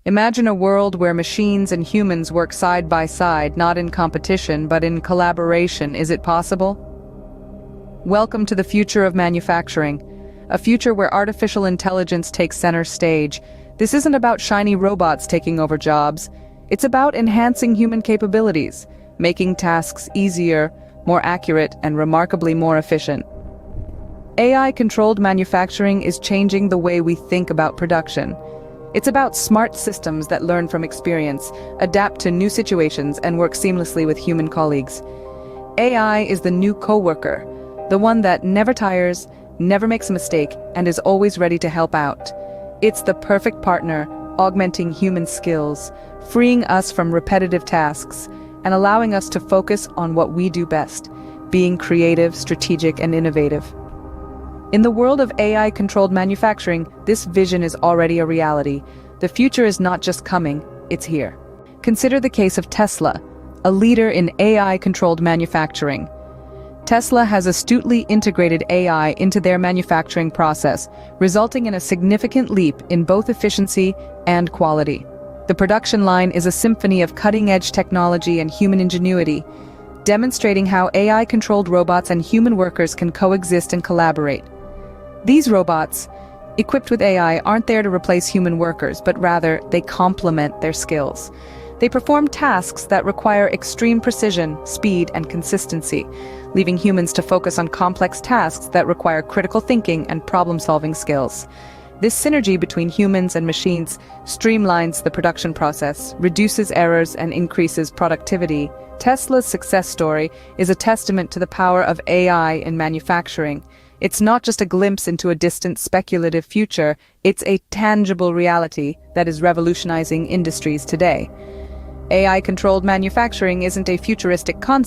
Imagine a world where machines and humans work side by side, not in competition, but in collaboration. Is it possible? Welcome to the future of manufacturing, a future where artificial intelligence takes center stage. This isn't about shiny robots taking over jobs. It's about enhancing human capabilities, making tasks easier, more accurate, and remarkably more efficient. AI-controlled manufacturing is changing the way we think about production. It's about smart systems that learn from experience, adapt to new situations, and work seamlessly with human colleagues. AI is the new coworker, the one that never tires, never makes a mistake, and is always ready to help out. It's the perfect partner, augmenting human skills, freeing us from repetitive tasks, and allowing us to focus on what we do best, being creative, strategic, and innovative. In the world of AI-controlled manufacturing, this vision is already a reality. The future is not just coming, it's here. Consider the case of Tesla, a leader in AI-controlled manufacturing. Tesla has astutely integrated AI into their manufacturing process, resulting in a significant leap in both efficiency and quality. The production line is a symphony of cutting-edge technology and human ingenuity, demonstrating how AI-controlled robots and human workers can coexist and collaborate. These robots, equipped with AI, aren't there to replace human workers, but rather they complement their skills. They perform tasks that require extreme precision, speed, and consistency, leaving humans to focus on complex tasks that require critical thinking and problem-solving skills. This synergy between humans and machines streamlines the production process, reduces errors, and increases productivity. Tesla's success story is a testament to the power of AI in manufacturing. It's not just a glimpse into a distant speculative future, it's a tangible reality that is revolutionizing industries today. AI-controlled manufacturing isn't a futuristic concept.